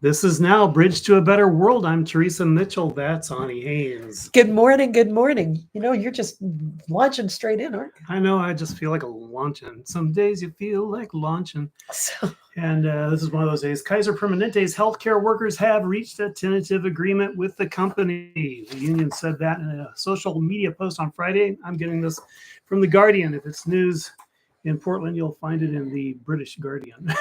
This is now Bridge to a Better World. I'm Teresa Mitchell. That's Ani Haynes. Good morning. Good morning. You're just launching straight in, aren't I know, I just feel like a luncheon. Some days you feel like luncheon. you? And this is one of those days. Kaiser Permanente's healthcare workers have reached a tentative agreement with the company. The union said that in a social media post on Friday. I'm getting this from The Guardian. If it's news in Portland, you'll find it in the British Guardian.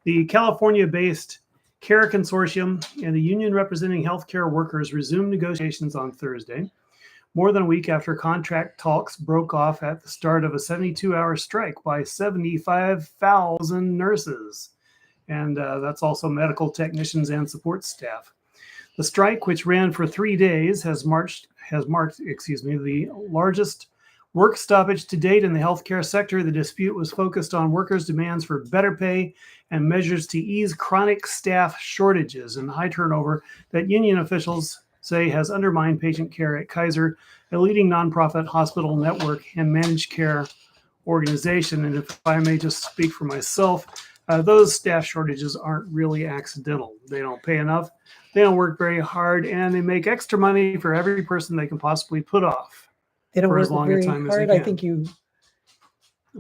The California based CARE Consortium and the union representing healthcare workers resumed negotiations on Thursday, more than a week after contract talks broke off at the start of a 72-hour strike by 75,000 nurses. And that's also medical technicians and support staff. The strike, which ran for 3 days, has marked the largest work stoppage to date in the healthcare sector. The dispute was focused on workers' demands for better pay and measures to ease chronic staff shortages and high turnover that union officials say has undermined patient care at Kaiser, a leading nonprofit hospital network and managed care organization. And if I may just speak for myself, those staff shortages aren't really accidental. They don't pay enough, they don't work very hard, and they make extra money for every person they can possibly put off. They don't for work as long very a time hard. as they I can. think you.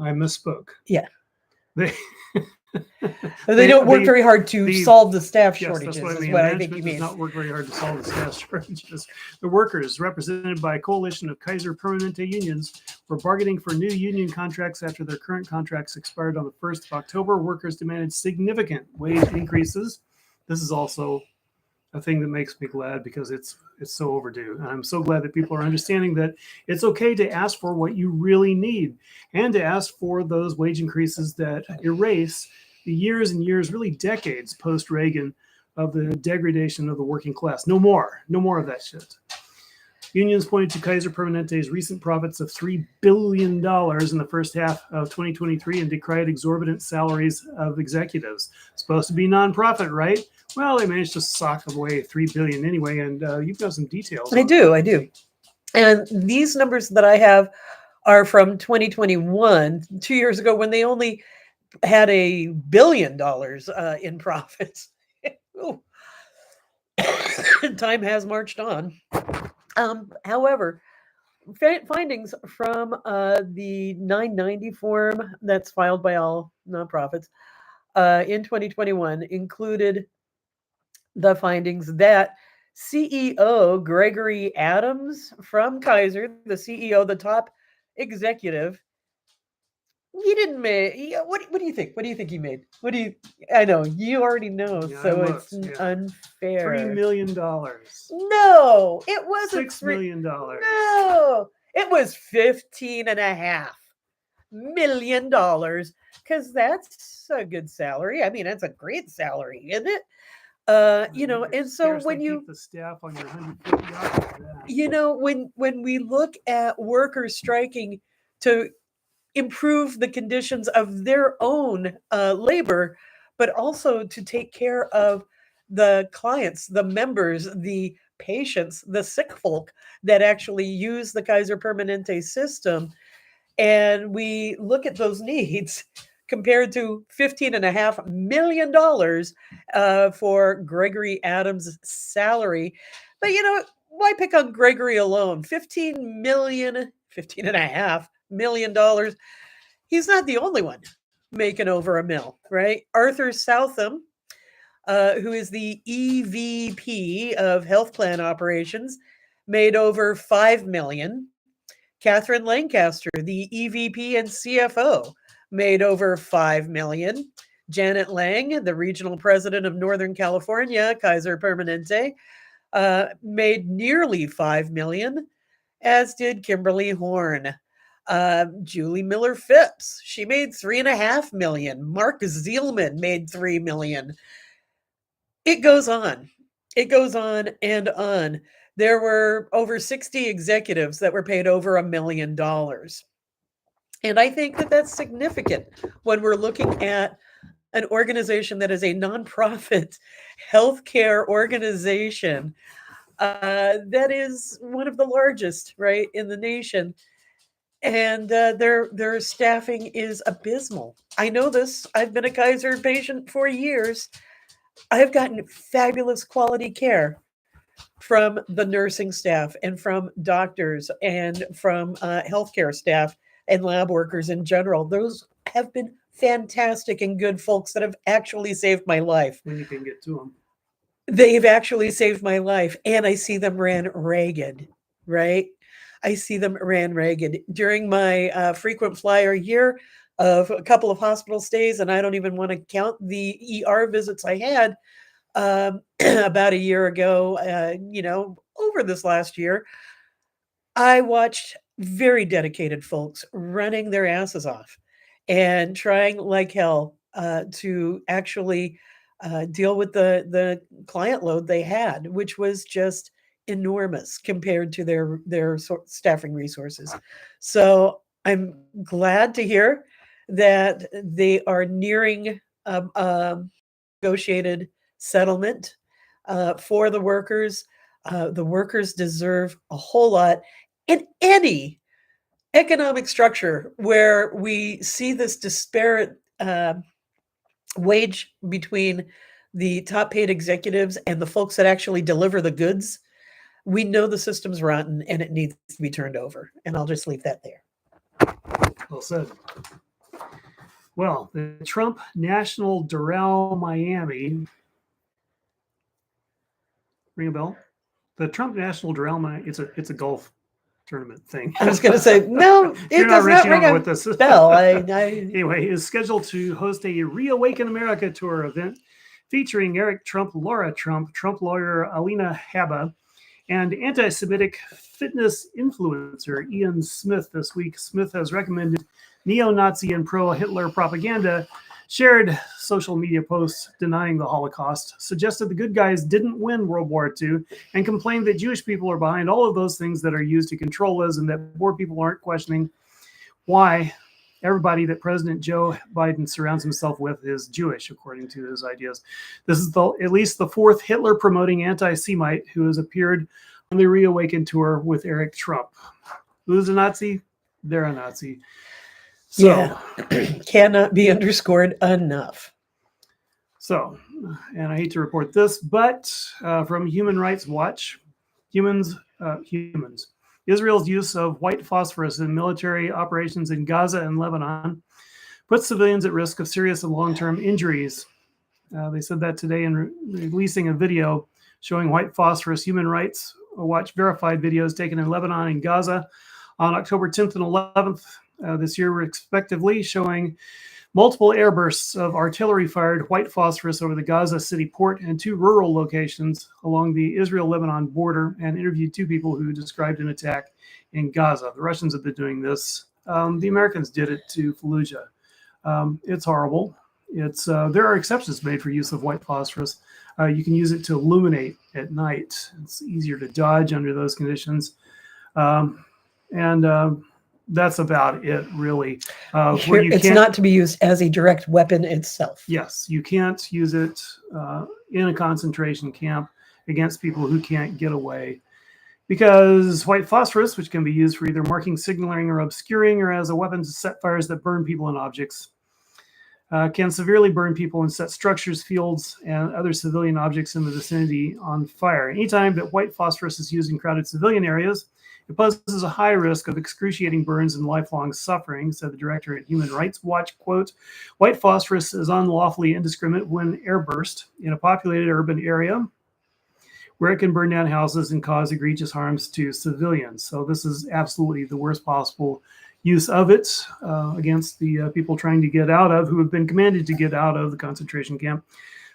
I misspoke. Yeah. They, They don't work very hard to solve the staff shortages. Yes, that's what I mean. Is what I Management think you does mean. not work very hard to solve the staff shortages. The workers, represented by a coalition of Kaiser Permanente unions, were bargaining for new union contracts after their current contracts expired on the 1st of October. Workers demanded significant wage increases. This is also a thing that makes me glad because it's so overdue. And I'm so glad that people are understanding that it's okay to ask for what you really need and to ask for those wage increases that erase the years and years, really decades post-Reagan, of the degradation of the working class. No more of that shit. Unions pointed to Kaiser Permanente's recent profits of $3 billion in the first half of 2023 and decried exorbitant salaries of executives. Supposed to be nonprofit, right? Well, they managed to sock away $3 billion anyway, and you've got some details. I do. And these numbers that I have are from 2021, 2 years ago, when they only had $1 billion in profits. Time has marched on. However, findings from the 990 form that's filed by all nonprofits in 2021 included the findings that CEO Gregory Adams from Kaiser, the CEO, the top executive, he didn't make. What do you think? What do you think he made? I know you already know, so it's unfair. $3 million. No, it wasn't $6 million. No, it was $15.5 million because that's a good salary. I mean, that's a great salary, isn't it? And so when you keep the staff on your 100-foot yacht, when we look at workers striking to improve the conditions of their own labor, but also to take care of the clients, the members, the patients, the sick folk that actually use the Kaiser Permanente system. And we look at those needs compared to $15.5 million for Gregory Adams' salary. But why pick on Gregory alone? $15.5 million. He's not the only one making over $1 million, right? Arthur Southam, who is the EVP of Health Plan Operations, made over $5 million. Catherine Lancaster, the EVP and CFO, made over $5 million. Janet Lang, the regional president of Northern California, Kaiser Permanente, made nearly $5 million, as did Kimberly Horn. Julie Miller Phipps, she made $3.5 million. Mark Zielman made $3 million. It goes on and on. There were over 60 executives that were paid over $1 million. And I think that that's significant when we're looking at an organization that is a nonprofit healthcare organization that is one of the largest, right, in the nation. And their staffing is abysmal. I know this. I've been a Kaiser patient for years. I have gotten fabulous quality care from the nursing staff and from doctors and from healthcare staff and lab workers in general. Those have been fantastic and good folks that have actually saved my life. When you can get to them. They've actually saved my life, and I see them ran ragged, right? I see them ran ragged during my frequent flyer year of a couple of hospital stays, and I don't even want to count the ER visits I had about a year ago, over this last year. I watched very dedicated folks running their asses off and trying like hell to actually deal with the client load they had, which was just enormous compared to their staffing resources. So I'm glad to hear that they are nearing a negotiated settlement for the workers. The workers deserve a whole lot in any economic structure where we see this disparate wage between the top paid executives and the folks that actually deliver the goods. We know the system's rotten and it needs to be turned over. And I'll just leave that there. Well said. Well, the Trump National Doral Miami. Ring a bell? The Trump National Doral Miami. It's a golf tournament thing. I was going to say, no, it does not ring a bell. Anyway, is scheduled to host a Reawaken America tour event featuring Eric Trump, Laura Trump, Trump lawyer Alina Habba, and anti-Semitic fitness influencer Ian Smith this week. Smith has recommended neo-Nazi and pro-Hitler propaganda, shared social media posts denying the Holocaust, suggested the good guys didn't win World War II, and complained that Jewish people are behind all of those things that are used to control us and that poor people aren't questioning why everybody that President Joe Biden surrounds himself with is Jewish, according to his ideas. This is at least the fourth Hitler-promoting anti-Semite who has appeared on the Reawaken tour with Eric Trump. Who's a Nazi? They're a Nazi. So, yeah, cannot be underscored enough. So, and I hate to report this, but from Human Rights Watch, humans, Israel's use of white phosphorus in military operations in Gaza and Lebanon puts civilians at risk of serious and long-term injuries. They said that today in releasing a video showing white phosphorus. Human Rights Watch verified videos taken in Lebanon and Gaza on October 10th and 11th this year, respectively, showing multiple airbursts of artillery-fired white phosphorus over the Gaza City port and two rural locations along the Israel-Lebanon border, and interviewed two people who described an attack in Gaza. The Russians have been doing this. The Americans did it to Fallujah. It's horrible. There are exceptions made for use of white phosphorus. You can use it to illuminate at night. It's easier to dodge under those conditions. That's about it, really. It's not to be used as a direct weapon itself. Yes, you can't use it in a concentration camp against people who can't get away. Because white phosphorus, which can be used for either marking, signaling, or obscuring, or as a weapon to set fires that burn people and objects, can severely burn people and set structures, fields, and other civilian objects in the vicinity on fire. Anytime that white phosphorus is used in crowded civilian areas, it poses a high risk of excruciating burns and lifelong suffering, said the director at Human Rights Watch. Quote, white phosphorus is unlawfully indiscriminate when airburst in a populated urban area where it can burn down houses and cause egregious harms to civilians. So this is absolutely the worst possible use of it against the people trying to get out of, who have been commanded to get out of the concentration camp.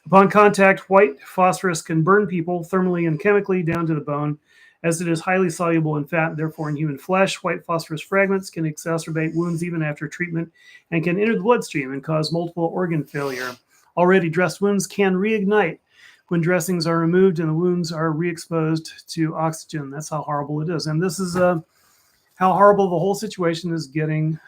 Upon contact, white phosphorus can burn people thermally and chemically down to the bone, as it is highly soluble in fat and therefore in human flesh. White phosphorus fragments can exacerbate wounds even after treatment and can enter the bloodstream and cause multiple organ failure. Already dressed wounds can reignite when dressings are removed and the wounds are re-exposed to oxygen. That's how horrible it is. And this is how horrible the whole situation is getting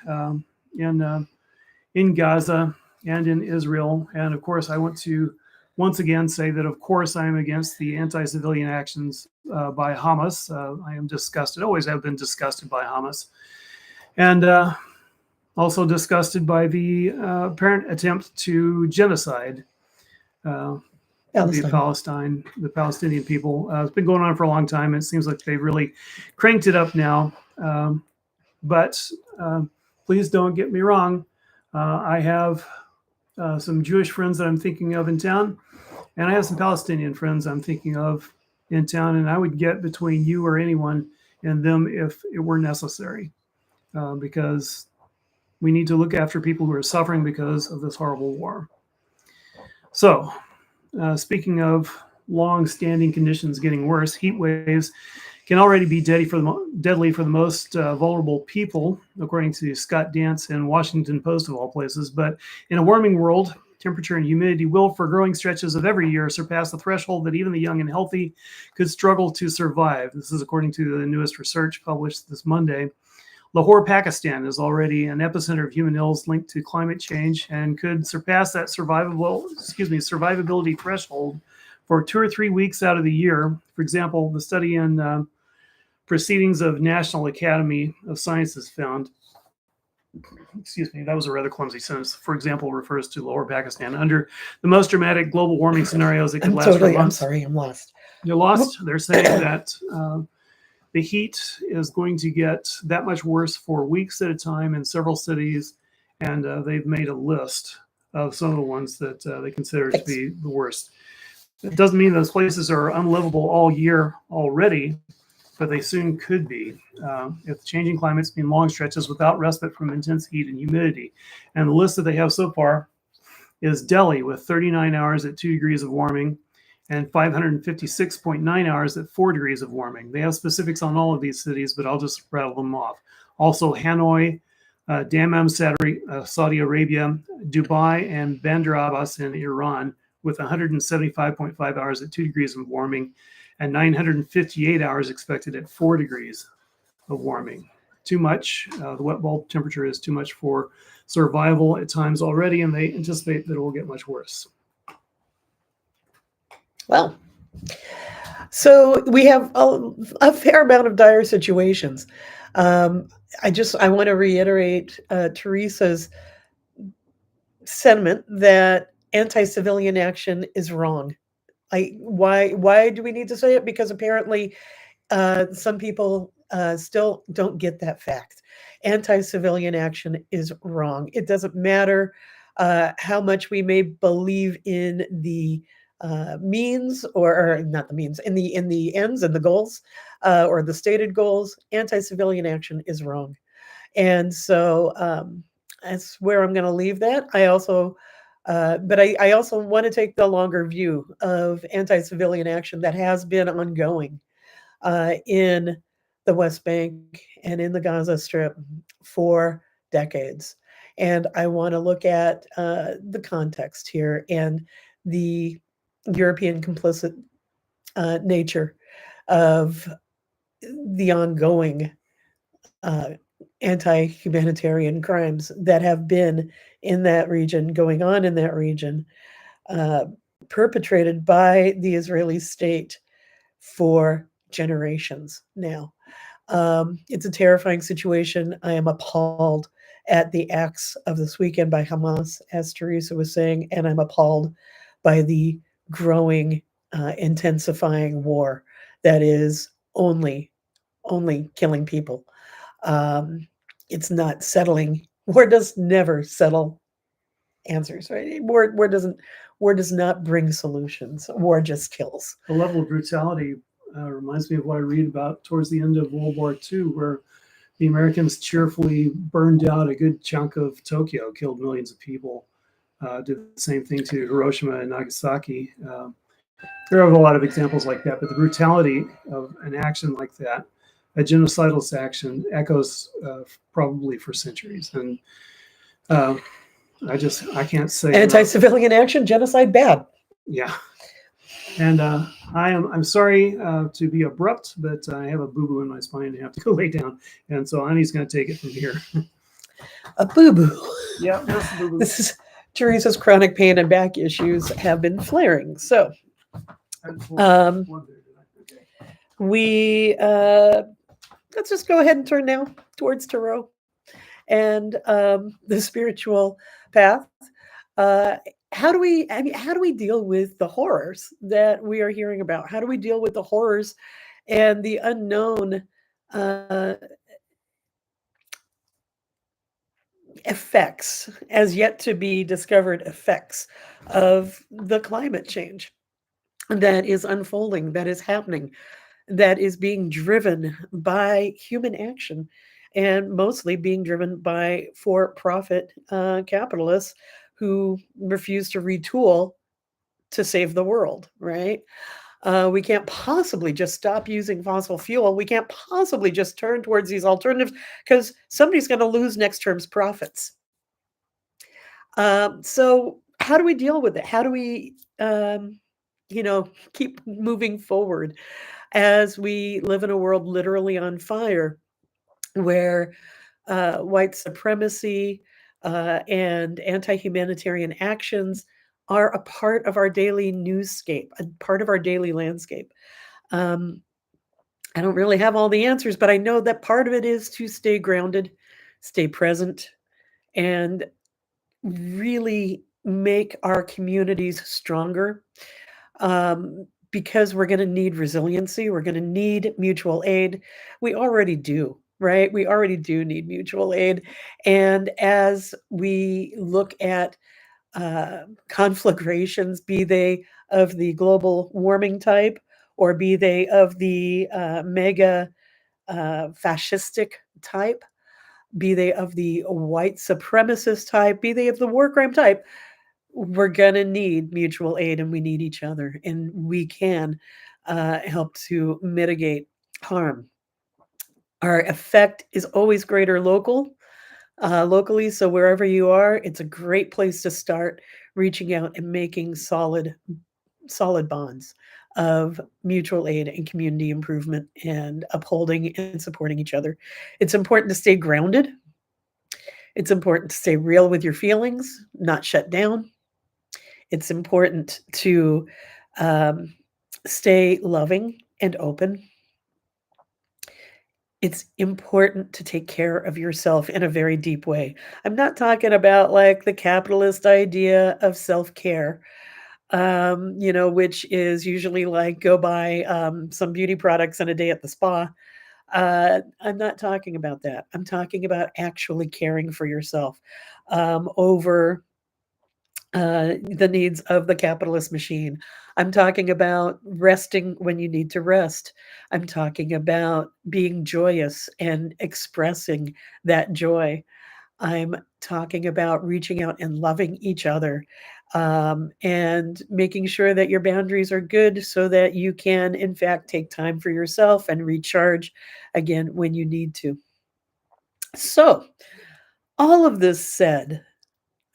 in Gaza and in Israel. And of course, I want to once again say that, of course, I am against the anti-civilian actions by Hamas. I am disgusted, always have been disgusted by Hamas. And also disgusted by the apparent attempt to genocide Palestine, the Palestinian people. It's been going on for a long time. It seems like they've really cranked it up now. But please don't get me wrong. I have some Jewish friends that I'm thinking of in town, and I have some Palestinian friends I'm thinking of in town, and I would get between you or anyone and them if it were necessary, because we need to look after people who are suffering because of this horrible war. So, speaking of long-standing conditions getting worse, heat waves can already be deadly for the most vulnerable people, according to Scott Dance and Washington Post of all places. But in a warming world, temperature and humidity will, for growing stretches of every year, surpass the threshold that even the young and healthy could struggle to survive. This is according to the newest research published this Monday. Lahore, Pakistan is already an epicenter of human ills linked to climate change and could surpass that survivability threshold for 2 or 3 weeks out of the year. For example, the study in Proceedings of National Academy of Sciences found, that was a rather clumsy sentence. For example, refers to Lahore, Pakistan. Under the most dramatic global warming scenarios, it could last for months. I'm sorry, I'm lost. You're lost. They're saying that the heat is going to get that much worse for weeks at a time in several cities, and they've made a list of some of the ones that they consider to be the worst. It doesn't mean those places are unlivable all year already, but they soon could be if changing climates mean long stretches without respite from intense heat and humidity. And the list that they have so far is Delhi with 39 hours at 2 degrees of warming and 556.9 hours at 4 degrees of warming. They have specifics on all of these cities, but I'll just rattle them off. Also Hanoi, Dammam, Saudi Arabia, Dubai, and Bandar Abbas in Iran with 175.5 hours at 2 degrees of warming and 958 hours expected at 4 degrees of warming. Too much. The wet bulb temperature is too much for survival at times already, and they anticipate that it will get much worse. Well, so we have a fair amount of dire situations. I want to reiterate Teresa's sentiment that anti-civilian action is wrong. Why do we need to say it? Because apparently some people still don't get that fact. Anti-civilian action is wrong. It doesn't matter how much we may believe in the means or not the means, in the ends and the goals or the stated goals. Anti-civilian action is wrong. And so that's where I'm going to leave that. I also want to take the longer view of anti-civilian action that has been ongoing in the West Bank and in the Gaza Strip for decades. And I want to look at the context here and the European complicit nature of the ongoing anti-humanitarian crimes that have been in that region, going on in that region, perpetrated by the Israeli state for generations now. It's a terrifying situation. I am appalled at the acts of this weekend by Hamas, as Teresa was saying, and I'm appalled by the growing, intensifying war that is only killing people. It's not settling. War does never settle answers, right? War does not bring solutions. War just kills. The level of brutality reminds me of what I read about towards the end of World War II, where the Americans cheerfully burned out a good chunk of Tokyo, killed millions of people, did the same thing to Hiroshima and Nagasaki. There are a lot of examples like that, but the brutality of an action like that, a genocidal action, echoes probably for centuries. And I can't say anti-civilian action, genocide, bad. Yeah. And I'm sorry to be abrupt, but I have a boo-boo in my spine and have to go lay down. And so Annie's going to take it from here. A boo-boo. Yeah, that's a boo-boo. This is Teresa's chronic pain and back issues have been flaring. So we let's just go ahead and turn now towards Tarot and the spiritual path. how do we deal with the horrors that we are hearing about? How do we deal with the horrors and the unknown uh, effects, as yet to be discovered effects of the climate change that is unfolding, that is happening, that is being driven by human action, and mostly being driven by for profit capitalists who refuse to retool to save the world, right? We can't possibly just stop using fossil fuel. We can't possibly just turn towards these alternatives because somebody's going to lose next term's profits. So how do we deal with it? How do we, keep moving forward as we live in a world literally on fire, where white supremacy and anti-humanitarian actions are a part of our daily newscape, a part of our daily landscape. Um, I don't really have all the answers, but I know that part of it is to stay grounded, stay present, and really make our communities stronger, because we're going to need resiliency. We're going to need mutual aid. We already do, right? We already do need mutual aid. And as we look at conflagrations, be they of the global warming type or be they of the mega fascistic type, be they of the white supremacist type, be they of the war crime type, we're going to need mutual aid and we need each other. And we can help to mitigate harm. Our effect is always greater locally. So wherever you are, it's a great place to start reaching out and making solid bonds of mutual aid and community improvement and upholding and supporting each other. It's important to stay grounded. It's important to stay real with your feelings, not shut down. It's important to um, stay loving and open. It's important to take care of yourself in a very deep way. I'm not talking about like the capitalist idea of self care, which is usually like go buy some beauty products and a day at the spa. I'm not talking about that. I'm talking about actually caring for yourself over the needs of the capitalist machine. I'm talking about resting when you need to rest. I'm talking about being joyous and expressing that joy. I'm talking about reaching out and loving each other, and making sure that your boundaries are good so that you can, in fact, take time for yourself and recharge again when you need to. So, all of this said,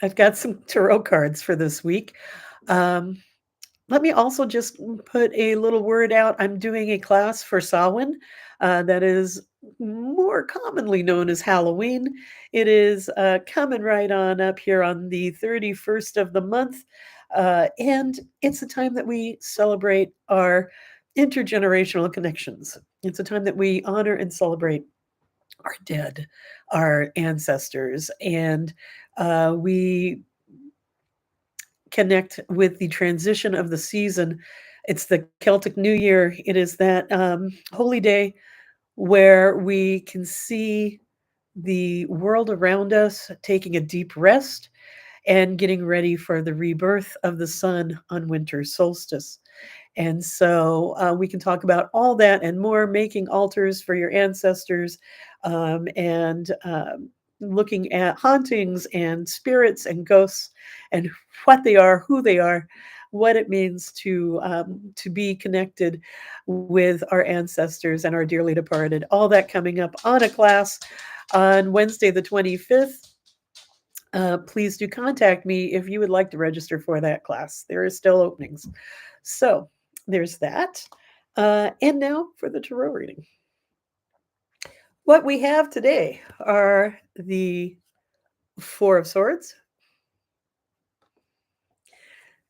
I've got some tarot cards for this week. Um, Let me also just put a little word out. I'm doing a class for Samhain, that is more commonly known as Halloween. It is coming right on up here on the 31st of the month. And it's a time that we celebrate our intergenerational connections. It's a time that we honor and celebrate our dead, our ancestors, and we connect with the transition of the season. It's the Celtic New Year. It is that holy day where we can see the world around us taking a deep rest and getting ready for the rebirth of the sun on winter solstice. And so we can talk about all that and more, making altars for your ancestors, and looking at hauntings and spirits and ghosts and what they are, who they are, what it means to be connected with our ancestors and our dearly departed. All that coming up on a class on Wednesday, the 25th. Please do contact me if you would like to register for that class. There are still openings. So there's that. And now for the tarot reading. What we have today are the Four of Swords,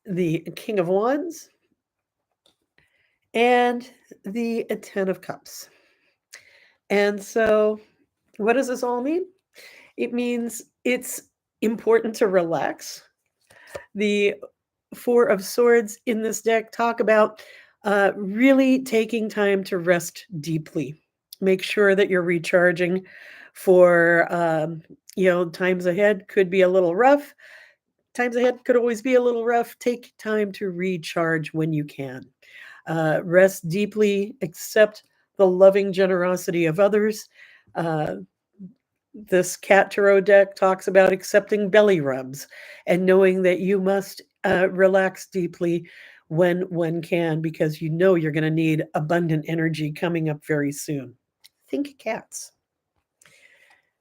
the King of Wands, and the Ten of Cups. And so, what does this all mean? It means it's important to relax The Four of Swords in this deck talk about really taking time to rest deeply. Make sure that you're recharging for, times ahead could be a little rough. Times ahead could always be a little rough. Take time to recharge when you can. Rest deeply, accept the loving generosity of others. Uh, this Cat Tarot deck talks about accepting belly rubs and knowing that you must relax deeply when one can, because you know you're going to need abundant energy coming up very soon. Think cats.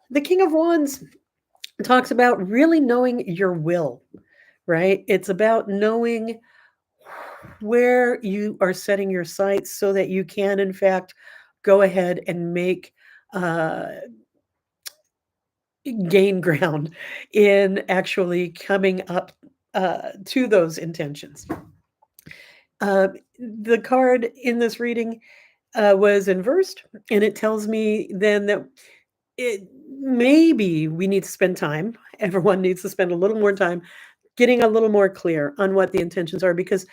The King of Wands talks about really knowing your will, right? It's about knowing where you are setting your sights so that you can, in fact, go ahead and make uh, gain ground in actually coming up to those intentions. The card in this reading was inversed, and it tells me then that it maybe we need to spend time. Everyone needs to spend a little more time getting a little more clear on what the intentions are, because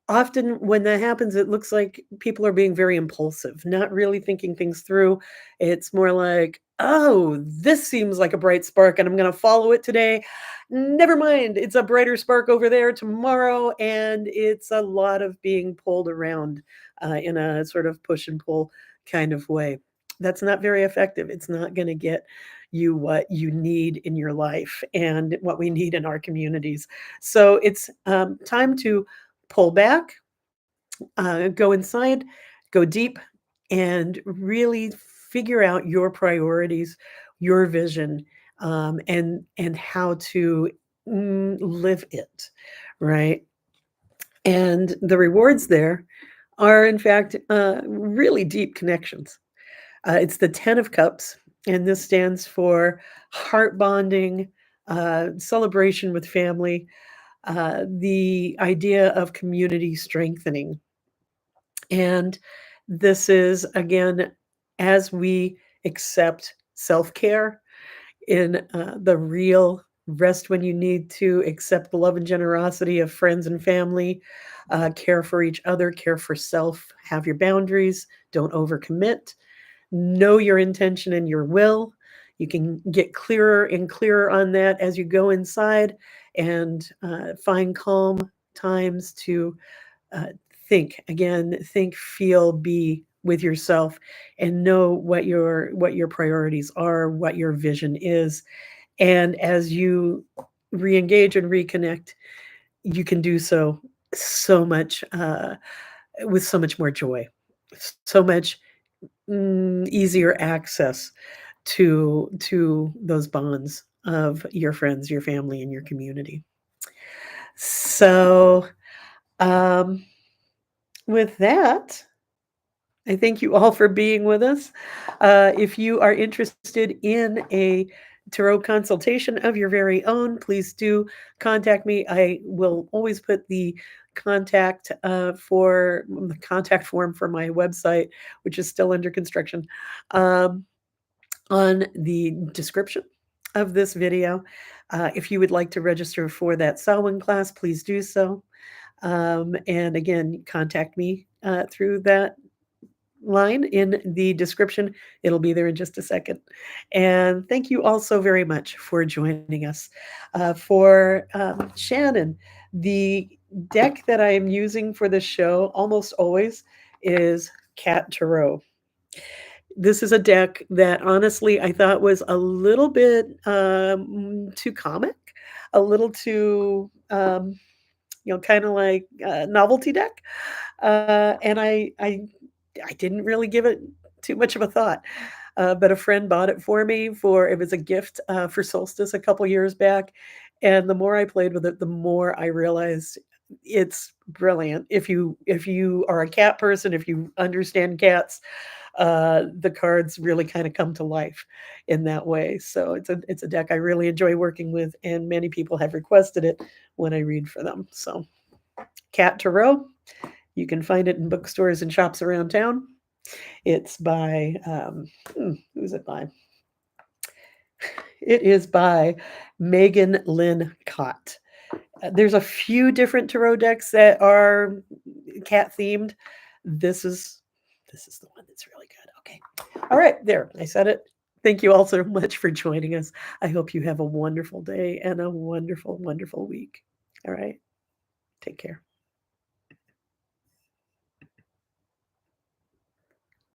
often when that happens, it looks like people are being very impulsive, not really thinking things through. It's more like, oh, this seems like a bright spark and I'm going to follow it today. Never mind, it's a brighter spark over there tomorrow. And it's a lot of being pulled around in a sort of push and pull kind of way. That's not very effective. It's not going to get you what you need in your life and what we need in our communities. So it's time to pull back, go inside, go deep, and really figure out your priorities, your vision, and how to live it, right? And the rewards there are, in fact, really deep connections. It's the Ten of Cups, and this stands for heart bonding, celebration with family, the idea of community strengthening. And this is, again, as we accept self care in the real rest when you need to, accept the love and generosity of friends and family, care for each other, care for self, have your boundaries, don't overcommit, know your intention and your will. You can get clearer and clearer on that as you go inside and find calm times to uh, think, feel, be with yourself, and know what your priorities are, what your vision is. And as you re-engage and reconnect, you can do so much with so much more joy, so much easier access to those bonds of your friends, your family, and your community. So um, with that, I thank you all for being with us. If you are interested in a tarot consultation of your very own, please do contact me. I will always put the contact form for my website, which is still under construction, on the description of this video. If you would like to register for that Samhain class, please do so. And again, contact me through that line in the description. It'll be there in just a second. And thank you all so very much for joining us. For Shannon, the deck that I am using for this show almost always is Cat Tarot. This is a deck that honestly I thought was a little bit too comic, a little too, kind of like a novelty deck. And I didn't really give it too much of a thought. But a friend bought it for me it was a gift for solstice a couple years back. And the more I played with it, the more I realized it's brilliant. If you are a cat person, if you understand cats, the cards really kind of come to life in that way. So it's a deck I really enjoy working with, and many people have requested it when I read for them. So Cat Tarot, you can find it in bookstores and shops around town. It's by who's it by? It is by Megan Lynn Cott. There's a few different tarot decks that are cat themed. This is the one that's really good. Okay. All right, there. I said it. Thank you all so much for joining us. I hope you have a wonderful day and a wonderful, wonderful week. All right. Take care.